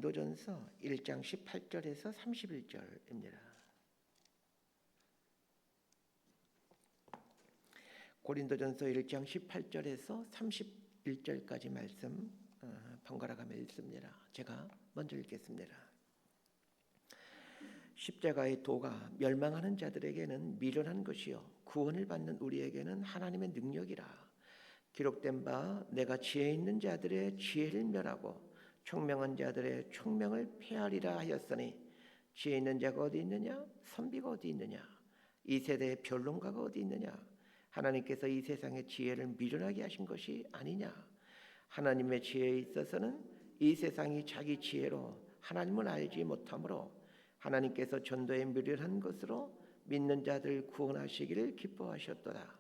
고린도전서 1장 18절에서 31절입니다. 고린도전서 1장 18절에서 31절까지 말씀 번갈아 가며 읽습니다. 제가 먼저 읽겠습니다. 십자가의 도가 멸망하는 자들에게는 미련한 것이요 구원을 받는 우리에게는 하나님의 능력이라. 기록된 바 내가 지혜 있는 자들의 지혜를 멸하고 총명한 자들의 총명을 폐하리라 하였으니 지혜 있는 자가 어디 있느냐? 선비가 어디 있느냐? 이 세대의 변론가가 어디 있느냐? 하나님께서 이 세상의 지혜를 미련하게 하신 것이 아니냐? 하나님의 지혜에 있어서는 이 세상이 자기 지혜로 하나님을 알지 못하므로 하나님께서 전도에 미련한 것으로 믿는 자들 구원하시기를 기뻐하셨도다.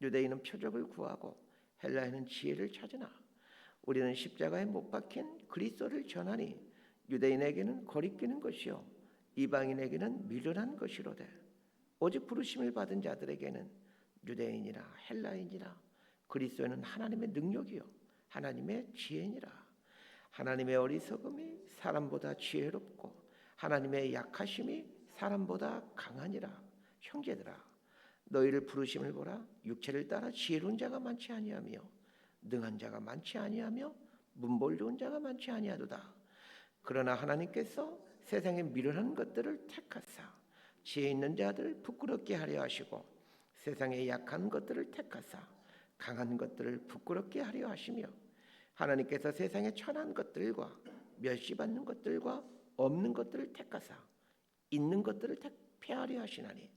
유대인은 표적을 구하고 헬라인은 지혜를 찾으나 우리는 십자가에 못 박힌 그리스도를 전하니 유대인에게는 거리끼는 것이요 이방인에게는 미련한 것이로되 오직 부르심을 받은 자들에게는 유대인이나 헬라인이나 그리스도는 하나님의 능력이요 하나님의 지혜니라. 하나님의 어리석음이 사람보다 지혜롭고 하나님의 약하심이 사람보다 강하니라. 형제들아 너희를 부르심을 보라. 육체를 따라 지혜로운 자가 많지 아니하며 능한 자가 많지 아니하며 문벌 자가 많지 아니하도다. 그러나 하나님께서 세상에 미련한 것들을 택하사 지혜 있는 자들을 부끄럽게 하려 하시고 세상에 약한 것들을 택하사 강한 것들을 부끄럽게 하려 하시며 하나님께서 세상에 천한 것들과 멸시받는 것들과 없는 것들을 택하사 있는 것들을 폐하려 하시나니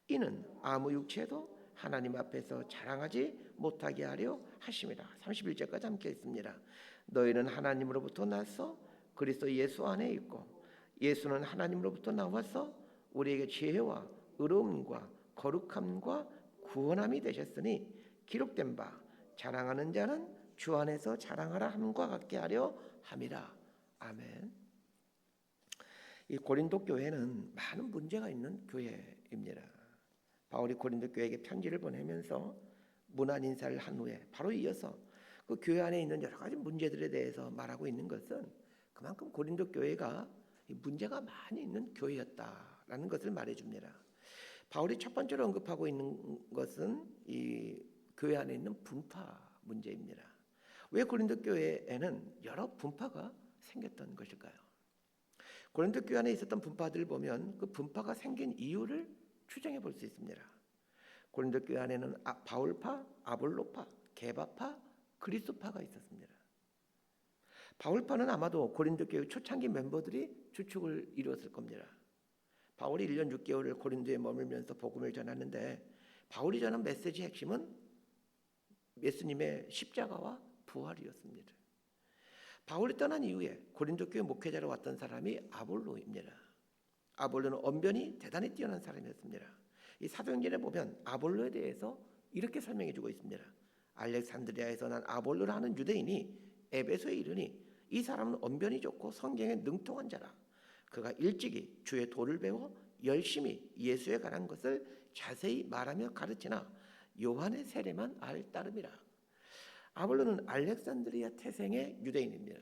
이는 아무 육체도 하나님 앞에서 자랑하지 못하게 하려 하심이라. 31절까지 함께 있습니다. 너희는 하나님으로부터 나서 그리스도 예수 안에 있고 예수는 하나님으로부터 나와서 우리에게 지혜와 의로움과 거룩함과 구원함이 되셨으니 기록된 바 자랑하는 자는 주 안에서 자랑하라 함과 같게 하려 함이라. 아멘. 이 고린도 교회는 많은 문제가 있는 교회입니다. 바울이 고린도 교회에게 편지를 보내면서 문안 인사를 한 후에 바로 이어서 그 교회 안에 있는 여러 가지 문제들에 대해서 말하고 있는 것은 그만큼 고린도 교회가 문제가 많이 있는 교회였다라는 것을 말해줍니다. 바울이 첫 번째로 언급하고 있는 것은 이 교회 안에 있는 분파 문제입니다. 왜 고린도 교회에는 여러 분파가 생겼던 것일까요? 고린도 교회 안에 있었던 분파들을 보면 그 분파가 생긴 이유를 추정해 볼 수 있습니다. 고린도 교회 안에는 바울파, 아볼로파, 게바파, 그리스도파가 있었습니다. 바울파는 아마도 고린도 교회 초창기 멤버들이 주축을 이루었을 겁니다. 바울이 1년 6개월을 고린도에 머물면서 복음을 전하는데 바울이 전한 메시지의 핵심은 예수님의 십자가와 부활이었습니다. 바울이 떠난 이후에 고린도 교회 목회자로 왔던 사람이 아볼로입니다. 아볼로는 언변이 대단히 뛰어난 사람이었습니다. 이 사도행전에 보면 아볼로에 대해서 이렇게 설명해주고 있습니다. 알렉산드리아에서 난 아볼로라 하는 유대인이 에베소에 이르니 이 사람은 언변이 좋고 성경에 능통한 자라. 그가 일찍이 주의 도를 배워 열심히 예수에 관한 것을 자세히 말하며 가르치나 요한의 세례만 알 따름이라. 아볼로는 알렉산드리아 태생의 유대인입니다.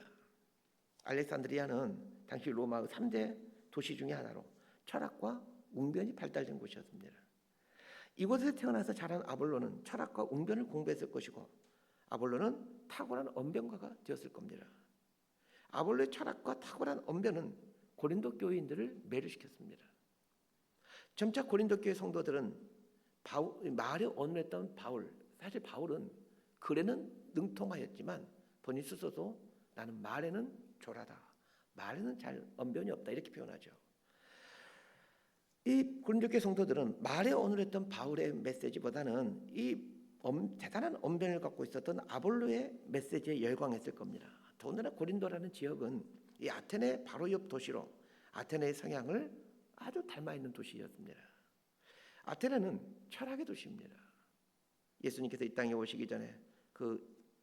알렉산드리아는 당시 로마의 3대 도시 중에 하나로 철학과 웅변이 발달된 곳이었습니다. 이곳에서 태어나서 자란 아볼로는 철학과 웅변을 공부했을 것이고 아볼로는 탁월한 언변가가 되었을 겁니다. 아볼로의 철학과 탁월한 언변은 고린도 교인들을 매료시켰습니다. 점차 고린도 교회 성도들은 말에 언변했던 바울, 사실 바울은 글에는 능통하였지만 본인 스스로도 나는 말에는 졸하다, 말에는 잘 언변이 없다 이렇게 표현하죠. 이 고린도 교회 성도들은 말에 언변했던 바울의 메시지보다는 이 대단한 언변을 갖고 있었던 아볼로의 메시지에 열광했을 겁니다. 더군다나 고린도라는 지역은 이 아테네 바로 옆 도시로 아테네의 성향을 아주 닮아 있는 도시였습니다. 아테네는 철학의 도시입니다. 예수님께서 이 땅에 오시기 전에 그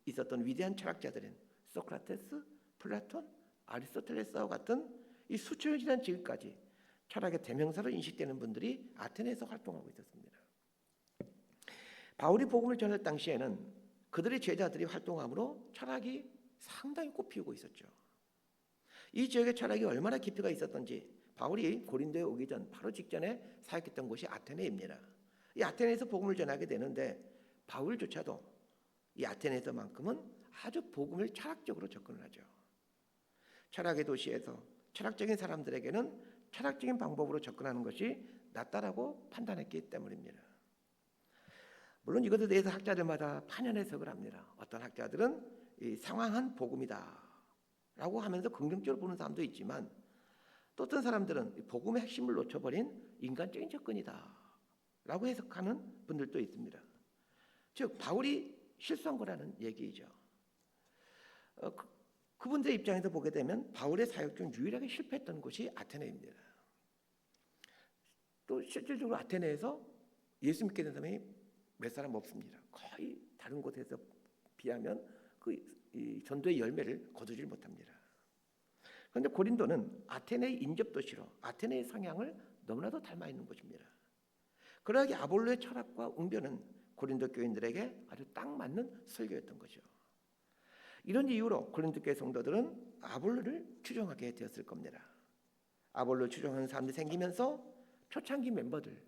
있었던 위대한 철학자들인 소크라테스, 플라톤, 아리스토텔레스와 같은 이 수천 년 지난 지금까지 철학의 대명사로 인식되는 분들이 아테네에서 활동하고 있었습니다. 바울이 복음을 전할 당시에는 그들의 제자들이 활동함으로 철학이 상당히 꽃피우고 있었죠. 이 지역의 철학이 얼마나 깊이가 있었던지 바울이 고린도에 오기 전 바로 직전에 사역했던 곳이 아테네입니다. 이 아테네에서 복음을 전하게 되는데 바울조차도 이 아테네에서만큼은 아주 복음을 철학적으로 접근을 하죠. 철학의 도시에서 철학적인 사람들에게는 철학적인 방법으로 접근하는 것이 낫다라고 판단했기 때문입니다. 물론 이것에 대해서 학자들마다 판연 해석을 합니다. 어떤 학자들은 이 상황한 복음이다 라고 하면서 긍정적으로 보는 사람도 있지만 또 어떤 사람들은 복음의 핵심을 놓쳐버린 인간적인 접근이다 라고 해석하는 분들도 있습니다. 즉 바울이 실수한 거라는 얘기이죠. 그분들의 입장에서 보게 되면 바울의 사역 중 유일하게 실패했던 곳이 아테네입니다. 또 실질적으로 아테네에서 예수 믿게 된 사람이 몇 사람 없습니다. 거의 다른 곳에서 비하면 이 전도의 열매를 거두질 못합니다. 그런데 고린도는 아테네의 인접도시로 아테네의 성향을 너무나도 닮아 있는 곳입니다. 그러하기 아볼로의 철학과 웅변은 고린도 교인들에게 아주 딱 맞는 설교였던 거죠. 이런 이유로 고린도 교회 성도들은 아볼로를 추종하게 되었을 겁니다. 아볼로 추종하는 사람들이 생기면서 초창기 멤버들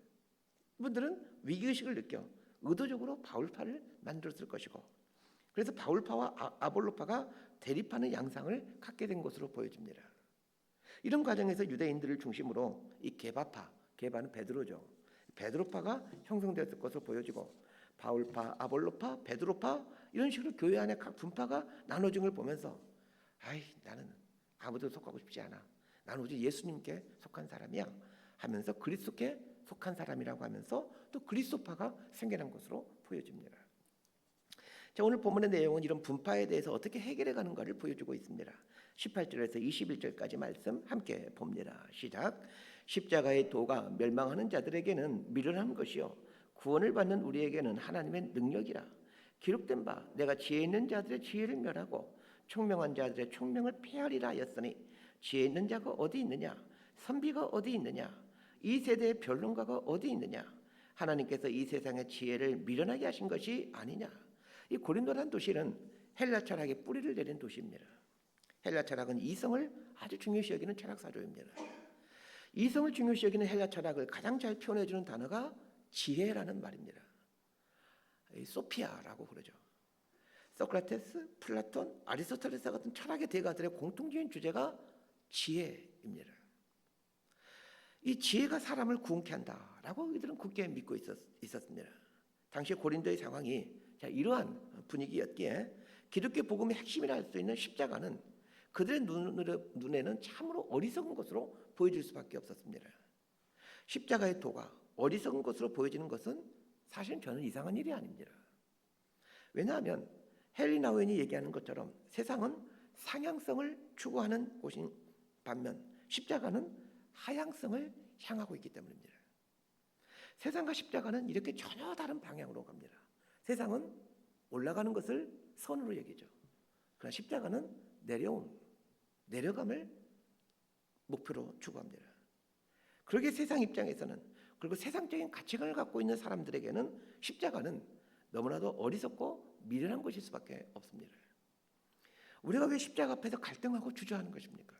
이분들은 위기의식을 느껴 의도적으로 바울파를 만들었을 것이고 그래서 바울파와 아볼로파가 대립하는 양상을 갖게 된 것으로 보여집니다. 이런 과정에서 유대인들을 중심으로 이 게바파, 게바는 베드로죠. 베드로파가 형성되었을 것으로 보여지고 바울파, 아볼로파, 베드로파 이런 식으로 교회 안에 각 분파가 나눠진 걸 보면서 나는 아무도 속하고 싶지 않아. 나는 오직 예수님께 속한 사람이야 하면서 그리스도께 속한 사람이라고 하면서 또 그리스도파가 생겨난 것으로 보여집니다. 자, 오늘 본문의 내용은 이런 분파에 대해서 어떻게 해결해 가는가를 보여주고 있습니다. 18절에서 21절까지 말씀 함께 봅니다. 시작. 십자가의 도가 멸망하는 자들에게는 미련한 것이요 구원을 받는 우리에게는 하나님의 능력이라. 기록된 바 내가 지혜 있는 자들의 지혜를 멸하고 총명한 자들의 총명을 폐하리라 하였으니 지혜 있는 자가 어디 있느냐 선비가 어디 있느냐 이 세대의 변론가가 어디 있느냐 하나님께서 이 세상의 지혜를 미련하게 하신 것이 아니냐. 이 고린도라는 도시는 헬라 철학의 뿌리를 내린 도시입니다. 헬라 철학은 이성을 아주 중요시 여기는 철학 사조입니다. 이성을 중요시 여기는 헬라 철학을 가장 잘 표현해주는 단어가 지혜라는 말입니다. 소피아라고 그러죠. 소크라테스, 플라톤, 아리스토텔레스 같은 철학의 대가들의 공통적인 주제가 지혜입니다. 이 지혜가 사람을 구원케 한다라고 이들은 굳게 믿고 있었습니다. 당시 고린도의 상황이 이러한 분위기였기에 기독교 복음의 핵심이라 할 수 있는 십자가는 그들의 눈에는 참으로 어리석은 것으로 보여질 수밖에 없었습니다. 십자가의 도가 어리석은 것으로 보여지는 것은 사실 저는 이상한 일이 아닙니다. 왜냐하면 헨리 나우엔이 얘기하는 것처럼 세상은 상향성을 추구하는 곳인 반면 십자가는 하향성을 향하고 있기 때문입니다. 세상과 십자가는 이렇게 전혀 다른 방향으로 갑니다. 세상은 올라가는 것을 선으로 여기죠. 그러나 십자가는 내려감을 목표로 추구합니다. 그러기에 세상 입장에서는 그리고 세상적인 가치관을 갖고 있는 사람들에게는 십자가는 너무나도 어리석고 미련한 것일 수밖에 없습니다. 우리가 왜 십자가 앞에서 갈등하고 주저하는 것입니까?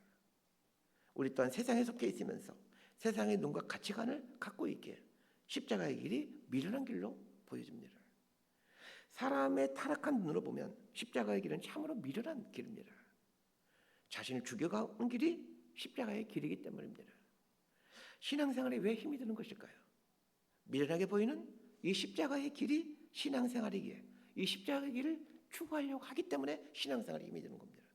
우리 또한 세상에 속해 있으면서 세상의 눈과 가치관을 갖고 있기에 십자가의 길이 미련한 길로 보여집니다. 사람의 타락한 눈으로 보면 십자가의 길은 참으로 미련한 길입니다. 자신을 죽여가는 길이 십자가의 길이기 때문입니다. 신앙생활에 왜 힘이 드는 것일까요? 미련하게 보이는 이 십자가의 길이 신앙생활이기에 이 십자가의 길을 추구하려고 하기 때문에 신앙생활에 힘이 드는 겁니다.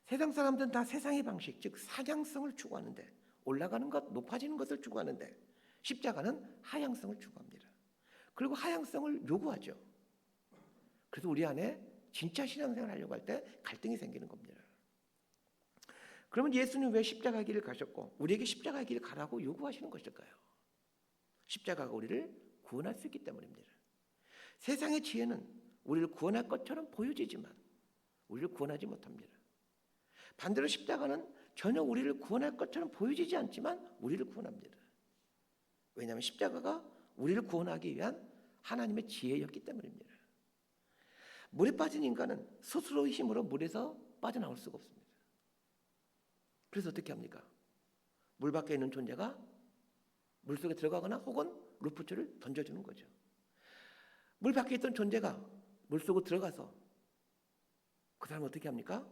세상 사람들은 다 세상의 방식, 즉 상향성을 추구하는데 올라가는 것, 높아지는 것을 추구하는데 십자가는 하향성을 추구합니다. 그리고 하향성을 요구하죠. 그래서 우리 안에 진짜 신앙생활을 하려고 할 때 갈등이 생기는 겁니다. 그러면 예수는 왜 십자가의 길을 가셨고 우리에게 십자가의 길을 가라고 요구하시는 것일까요? 십자가가 우리를 구원할 수 있기 때문입니다. 세상의 지혜는 우리를 구원할 것처럼 보여지지만 우리를 구원하지 못합니다. 반대로 십자가는 전혀 우리를 구원할 것처럼 보여지지 않지만 우리를 구원합니다. 왜냐하면 십자가가 우리를 구원하기 위한 하나님의 지혜였기 때문입니다. 물에 빠진 인간은 스스로의 힘으로 물에서 빠져나올 수가 없습니다. 그래서 어떻게 합니까? 물 밖에 있는 존재가 물속에 들어가거나 혹은 루프줄을 던져주는 거죠. 물 밖에 있던 존재가 물속으로 들어가서 그 사람은 어떻게 합니까?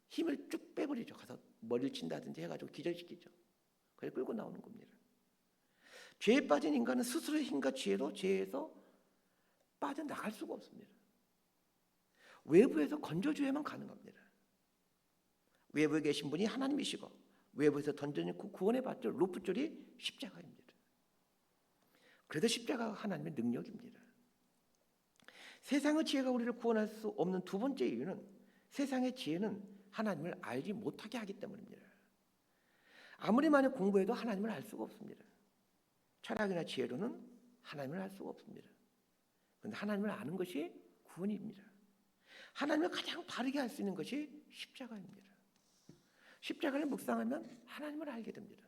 힘을 쭉 빼버리죠. 가서 머리를 친다든지 해가지고 기절시키죠. 그래서 끌고 나오는 겁니다. 죄에 빠진 인간은 스스로의 힘과 지혜로 죄에서 빠져나갈 수가 없습니다. 외부에서 건져줘야만 가능합니다. 외부에 계신 분이 하나님이시고 외부에서 던져놓고 구원의 밧줄 루프줄이 십자가입니다. 그래서 십자가가 하나님의 능력입니다. 세상의 지혜가 우리를 구원할 수 없는 두 번째 이유는 세상의 지혜는 하나님을 알지 못하게 하기 때문입니다. 아무리 많이 공부해도 하나님을 알 수가 없습니다. 철학이나 지혜로는 하나님을 알 수가 없습니다. 그런데 하나님을 아는 것이 구원입니다. 하나님을 가장 바르게 알 수 있는 것이 십자가입니다. 십자가를 묵상하면 하나님을 알게 됩니다.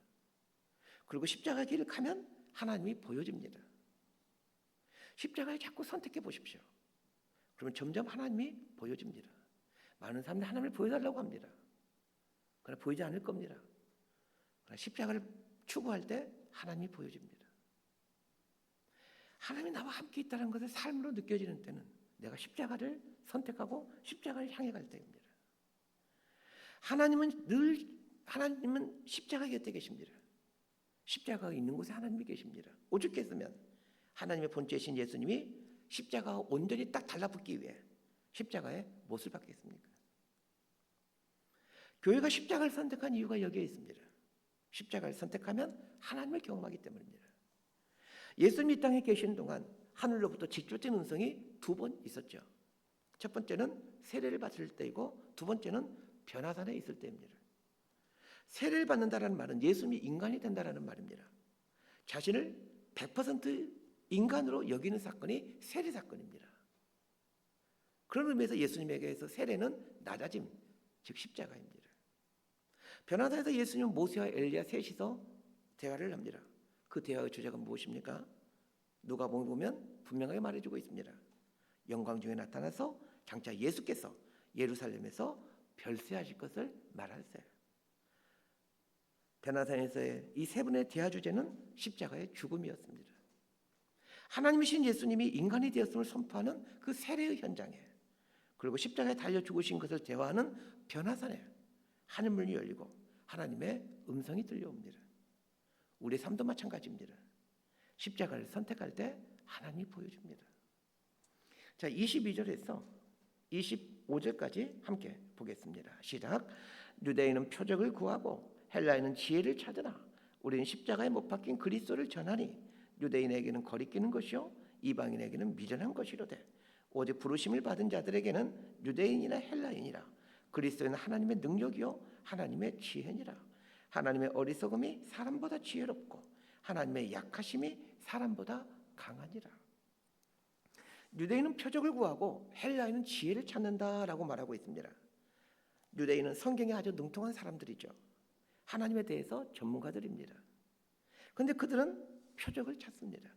그리고 십자가 길을 가면 하나님이 보여집니다. 십자가를 자꾸 선택해 보십시오. 그러면 점점 하나님이 보여집니다. 많은 사람들이 하나님을 보여달라고 합니다. 그러나 보이지 않을 겁니다. 그러나 십자가를 추구할 때 하나님이 보여집니다. 하나님이 나와 함께 있다는 것을 삶으로 느껴지는 때는 내가 십자가를 선택하고 십자가를 향해 갈 때입니다. 하나님은 십자가 곁에 계십니다. 십자가가 있는 곳에 하나님이 계십니다. 오죽했으면 하나님의 본체이신 예수님이 십자가와 온전히 딱 달라붙기 위해 십자가의 못을 받겠습니까? 교회가 십자가를 선택한 이유가 여기에 있습니다. 십자가를 선택하면 하나님을 경험하기 때문입니다. 예수님이 이 땅에 계신 동안 하늘로부터 직접적인 음성이 두 번 있었죠. 첫 번째는 세례를 받을 때이고 두 번째는 변화산에 있을 때입니다. 세례를 받는다는 말은 예수님이 인간이 된다는 말입니다. 자신을 100% 인간으로 여기는 사건이 세례 사건입니다. 그런 의미에서 예수님에게서 세례는 낮아짐, 즉 십자가입니다. 변화산에서 예수님은 모세와 엘리야 셋이서 대화를 합니다. 그 대화의 주제가 무엇입니까? 누가복음 보면 분명하게 말해주고 있습니다. 영광 중에 나타나서 장차 예수께서 예루살렘에서 별세하실 것을 말하세요. 변화산에서의 이 세 분의 대화 주제는 십자가의 죽음이었습니다. 하나님이신 예수님이 인간이 되었음을 선포하는 그 세례의 현장에 그리고 십자가에 달려 죽으신 것을 대화하는 변화산에 하늘문이 열리고 하나님의 음성이 들려옵니다. 우리의 삶도 마찬가지입니다. 십자가를 선택할 때 하나님이 보여줍니다. 자, 22절에서 25절까지 함께 보겠습니다. 시작. 유대인은 표적을 구하고 헬라인은 지혜를 찾으나 우리는 십자가에 못 박힌 그리스도를 전하니 유대인에게는 거리끼는 것이요 이방인에게는 미련한 것이로되 오직 부르심을 받은 자들에게는 유대인이나 헬라인이라 그리스도는 하나님의 능력이요 하나님의 지혜니라. 하나님의 어리석음이 사람보다 지혜롭고 하나님의 약하심이 사람보다 강하니라. 유대인은 표적을 구하고 헬라인은 지혜를 찾는다라고 말하고 있습니다. 유대인은 성경에 아주 능통한 사람들이죠. 하나님에 대해서 전문가들입니다. 그런데 그들은 표적을 찾습니다.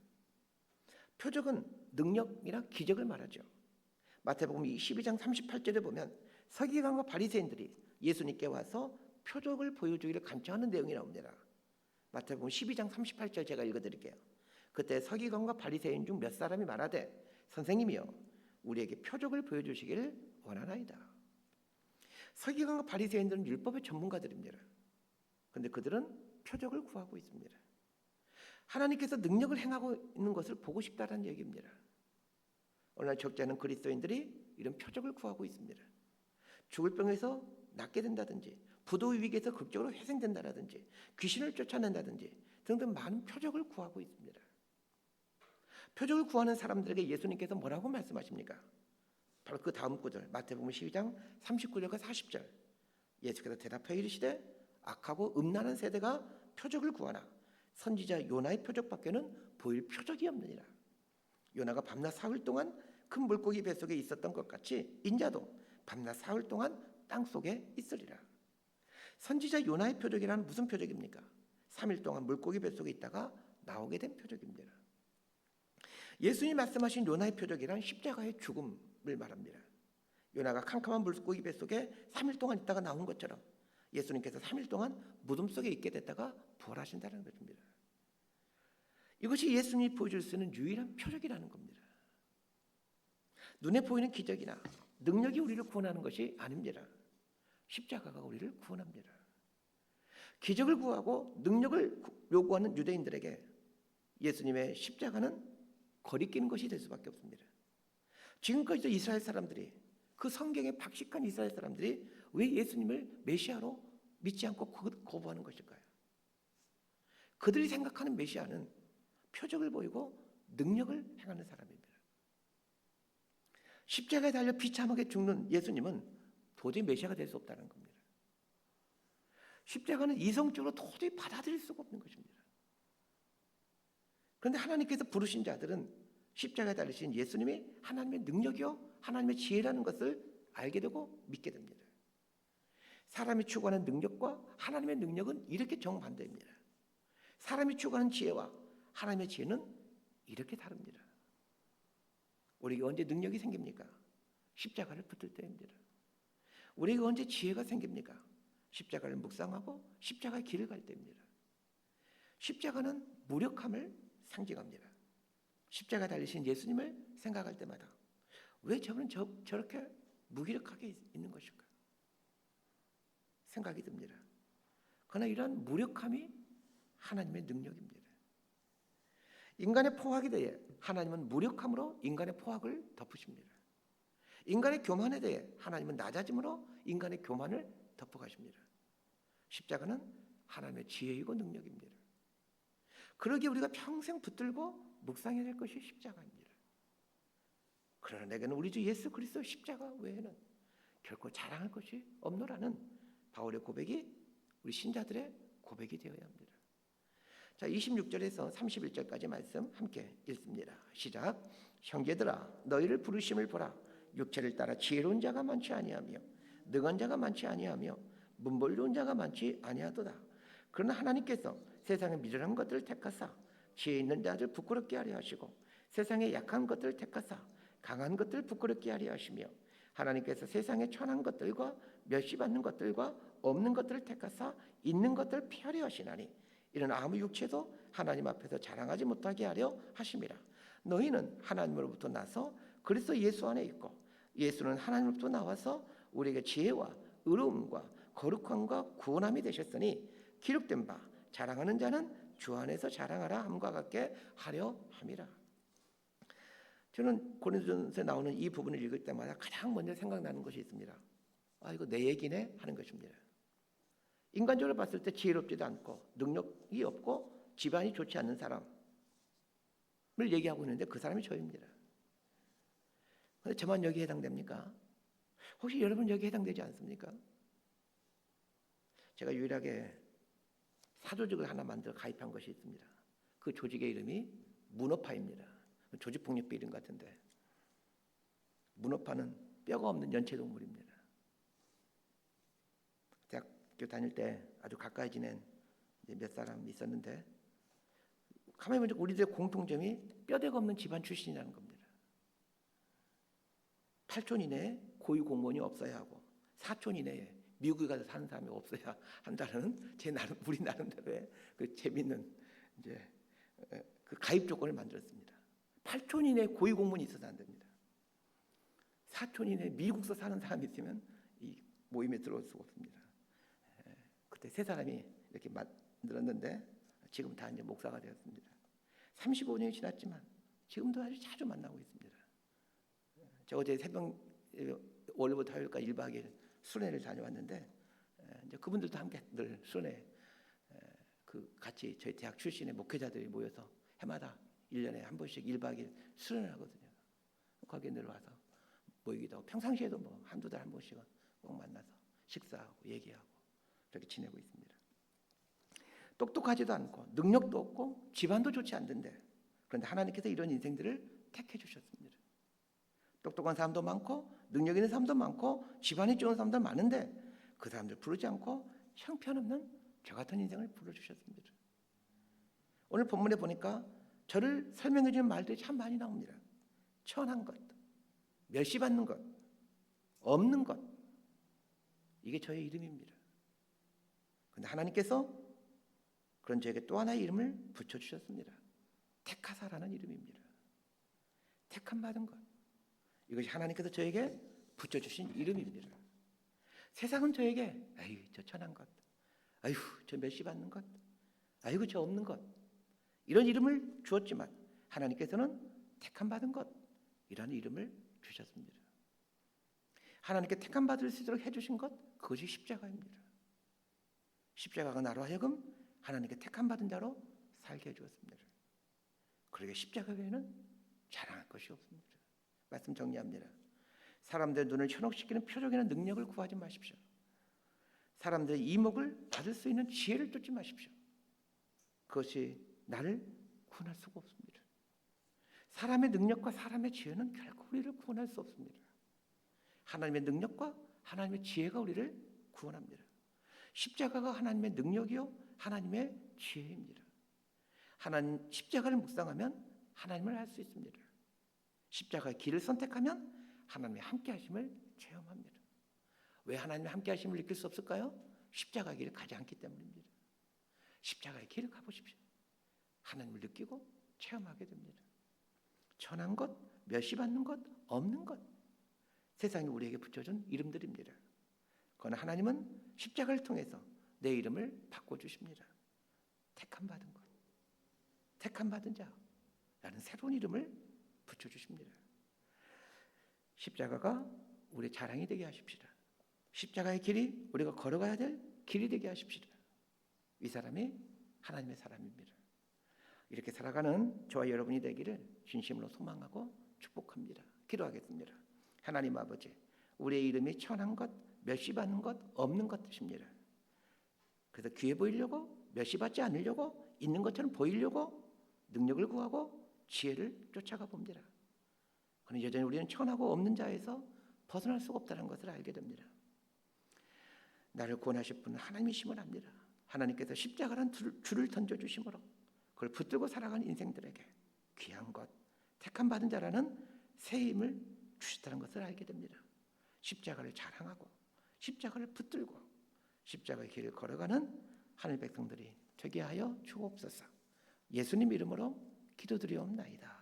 표적은 능력이나 기적을 말하죠. 마태복음 12장 38절에 보면 서기관과 바리새인들이 예수님께 와서 표적을 보여주기를 간청하는 내용이 나옵니다. 마태복음 12장 38절 제가 읽어드릴게요. 그때 서기관과 바리새인 중 몇 사람이 말하되 선생님이여 우리에게 표적을 보여주시기를 원하나이다. 서기관과 바리새인들은 율법의 전문가들입니다. 그런데 그들은 표적을 구하고 있습니다. 하나님께서 능력을 행하고 있는 것을 보고 싶다는 얘기입니다. 오늘날 적잖은 그리스도인들이 이런 표적을 구하고 있습니다. 죽을 병에서 낫게 된다든지 부도의 위기에서 극적으로 회생된다든지 귀신을 쫓아낸다든지 등등 많은 표적을 구하고 있습니다. 표적을 구하는 사람들에게 예수님께서 뭐라고 말씀하십니까? 바로 그 다음 구절 마태복음 12장 39절과 40절 예수께서 대답하여 이르시되 악하고 음란한 세대가 표적을 구하나 선지자 요나의 표적밖에는 보일 표적이 없느니라. 요나가 밤낮 사흘 동안 큰 물고기 뱃속에 있었던 것 같이 인자도 밤낮 사흘 동안 땅속에 있으리라. 선지자 요나의 표적이란 무슨 표적입니까? 3일 동안 물고기 뱃속에 있다가 나오게 된 표적입니다. 예수님이 말씀하신 요나의 표적이란 십자가의 죽음을 말합니다. 요나가 캄캄한 물고기 뱃속에 3일 동안 있다가 나온 것처럼 예수님께서 3일 동안 무덤 속에 있게 됐다가 부활하신다는 것입니다. 이것이 예수님이 보여줄 수 있는 유일한 표적이라는 겁니다. 눈에 보이는 기적이나 능력이 우리를 구원하는 것이 아닙니다. 십자가가 우리를 구원합니다. 기적을 구하고 능력을 요구하는 유대인들에게 예수님의 십자가는 거리끼는 것이 될 수밖에 없습니다. 지금까지도 이스라엘 사람들이, 그 성경에 박식한 이스라엘 사람들이 왜 예수님을 메시아로 믿지 않고 거부하는 것일까요? 그들이 생각하는 메시아는 표적을 보이고 능력을 행하는 사람입니다. 십자가에 달려 비참하게 죽는 예수님은 도저히 메시아가 될 수 없다는 겁니다. 십자가는 이성적으로 도저히 받아들일 수가 없는 것입니다. 그런데 하나님께서 부르신 자들은 십자가에 달리신 예수님이 하나님의 능력이요 하나님의 지혜라는 것을 알게 되고 믿게 됩니다. 사람이 추구하는 능력과 하나님의 능력은 이렇게 정반대입니다. 사람이 추구하는 지혜와 하나님의 지혜는 이렇게 다릅니다. 우리에게 언제 능력이 생깁니까? 십자가를 붙들 때입니다. 우리에게 언제 지혜가 생깁니까? 십자가를 묵상하고 십자가의 길을 갈 때입니다. 십자가는 무력함을 상징합니다. 십자가 달리신 예수님을 생각할 때마다 왜 저분은 저렇게 무기력하게 있는 것일까? 생각이 듭니다. 그러나 이런 무력함이 하나님의 능력입니다. 인간의 포악에 대해 하나님은 무력함으로 인간의 포악을 덮으십니다. 인간의 교만에 대해 하나님은 낮아짐으로 인간의 교만을 덮어가십니다. 십자가는 하나님의 지혜이고 능력입니다. 그러기에 우리가 평생 붙들고 묵상해야 할 것이 십자가입니다. 그러나 내게는 우리 주 예수 그리스도 십자가 외에는 결코 자랑할 것이 없노라는 바울의 고백이 우리 신자들의 고백이 되어야 합니다. 자, 26절에서 31절까지 말씀 함께 읽습니다. 시작. 형제들아 너희를 부르심을 보라. 육체를 따라 지혜로운 자가 많지 아니하며 능한 자가 많지 아니하며 문벌려운 자가 많지 아니하도다. 그러나 하나님께서 세상의 미련한 것들을 택하사 지혜 있는 자를 부끄럽게 하려 하시고 세상의 약한 것들을 택하사 강한 것들을 부끄럽게 하려 하시며 하나님께서 세상의 천한 것들과 멸시받는 것들과 없는 것들을 택하사 있는 것들을 피하려 하시나니 이는 아무 육체도 하나님 앞에서 자랑하지 못하게 하려 하심이라. 너희는 하나님으로부터 나서 그리스도 예수 안에 있고 예수는 하나님으로부터 나와서 우리에게 지혜와 의로움과 거룩함과 구원함이 되셨으니 기록된 바 자랑하는 자는 주 안에서 자랑하라 함과 같게 하려 함이라. 저는 고린도전서에 나오는 이 부분을 읽을 때마다 가장 먼저 생각나는 것이 있습니다. 이거 내 얘기네 하는 것입니다. 인간적으로 봤을 때 지혜롭지도 않고 능력이 없고 집안이 좋지 않는 사람을 얘기하고 있는데 그 사람이 저입니다. 그런데 저만 여기에 해당됩니까? 혹시 여러분 여기에 해당되지 않습니까? 제가 유일하게 사조직을 하나 만들어 가입한 것이 있습니다. 그 조직의 이름이 문어파입니다. 조직폭력배 이름 같은데 문어파는 뼈가 없는 연체동물입니다. 대학교 다닐 때 아주 가까이 지낸 몇 사람 있었는데 가만히 보니까 우리들의 공통점이 뼈대가 없는 집안 출신이라는 겁니다. 8촌 이내에 고위 공무원이 없어야 하고 4촌 이내에 미국에 가서 사는 사람이 없어야 한다는 우리 나름대로의 그 재밌는 이제 그 가입 조건을 만들었습니다. 8촌 이내에 고위 공무원이 있어서 안 됩니다. 4촌 이내에 미국서 사는 사람이 있으면 이 모임에 들어올 수가 없습니다. 그때 세 사람이 이렇게 만들었는데 지금 다 이제 목사가 되었습니다. 35년이 지났지만 지금도 아주 자주 만나고 있습니다. 저 어제 새벽 월요일부터 화요일까지 1박 2일 수련회를 다녀왔는데 이제 그분들도 함께 늘 수련회 그 같이 저희 대학 출신의 목회자들이 모여서 해마다 1년에 한 번씩 1박 2일 수련을 하거든요. 거기에 늘 와서 모이기도 하고 평상시에도 뭐 한두 달 한 번씩은 꼭 만나서 식사하고 얘기하고 그렇게 지내고 있습니다. 똑똑하지도 않고 능력도 없고 집안도 좋지 않던데 그런데 하나님께서 이런 인생들을 택해 주셨습니다. 똑똑한 사람도 많고 능력 있는 사람도 많고 집안이 좋은 사람도 많은데 그 사람들 부르지 않고 형편없는 저 같은 인생을 불러주셨습니다. 오늘 본문에 보니까 저를 설명해 주는 말들이 참 많이 나옵니다. 천한 것, 멸시받는 것, 없는 것, 이게 저의 이름입니다. 근데 하나님께서 그런 저에게 또 하나의 이름을 붙여주셨습니다. 택하사라는 이름입니다. 택함 받은 것. 이것이 하나님께서 저에게 붙여주신 이름입니다. 세상은 저에게 아유 저 천한 것, 아유 저 멸시 받는 것, 아이고 저 없는 것, 이런 이름을 주었지만 하나님께서는 택함 받은 것, 이라는 이름을 주셨습니다. 하나님께 택함 받을 수 있도록 해주신 것, 그것이 십자가입니다. 십자가가 나로 하여금 하나님께 택함 받은 자로 살게 해주었습니다. 그러게 십자가 외에는 자랑할 것이 없습니다. 말씀 정리합니다. 사람들의 눈을 현혹시키는 표적이나 능력을 구하지 마십시오. 사람들의 이목을 받을 수 있는 지혜를 쫓지 마십시오. 그것이 나를 구원할 수가 없습니다. 사람의 능력과 사람의 지혜는 결코 우리를 구원할 수 없습니다. 하나님의 능력과 하나님의 지혜가 우리를 구원합니다. 십자가가 하나님의 능력이요 하나님의 지혜입니다. 하나님 십자가를 묵상하면 하나님을 알 수 있습니다. 십자가의 길을 선택하면 하나님의 함께하심을 체험합니다. 왜 하나님의 함께하심을 느낄 수 없을까요? 십자가의 길을 가지 않기 때문입니다. 십자가의 길을 가보십시오. 하나님을 느끼고 체험하게 됩니다. 천한 것, 멸시받는 것, 없는 것, 세상이 우리에게 붙여준 이름들입니다. 그러나 하나님은 십자가를 통해서 내 이름을 바꿔주십니다. 택함 받은 것, 택함 받은 자라는 새로운 이름을 붙여주십니다. 십자가가 우리의 자랑이 되게 하십시다. 십자가의 길이 우리가 걸어가야 될 길이 되게 하십시다. 이 사람이 하나님의 사람입니다. 이렇게 살아가는 저와 여러분이 되기를 진심으로 소망하고 축복합니다. 기도하겠습니다. 하나님 아버지, 우리의 이름이 천한 것, 멸시받는 것, 없는 것이십니다. 그래서 귀해 보이려고, 멸시받지 않으려고, 있는 것처럼 보이려고 능력을 구하고 지혜를 쫓아가 봅니다. 그러나 여전히 우리는 천하고 없는 자에서 벗어날 수가 없다는 것을 알게 됩니다. 나를 구원하실 분은 하나님이심을 압니다. 하나님께서 십자가란 줄을 던져주심으로 그걸 붙들고 살아가는 인생들에게 귀한 것, 택함 받은 자라는 새 힘을 주셨다는 것을 알게 됩니다. 십자가를 자랑하고 십자가를 붙들고 십자가의 길을 걸어가는 하늘 백성들이 되게 하여 주옵소서. 예수님 이름으로 기도드리옵나이다.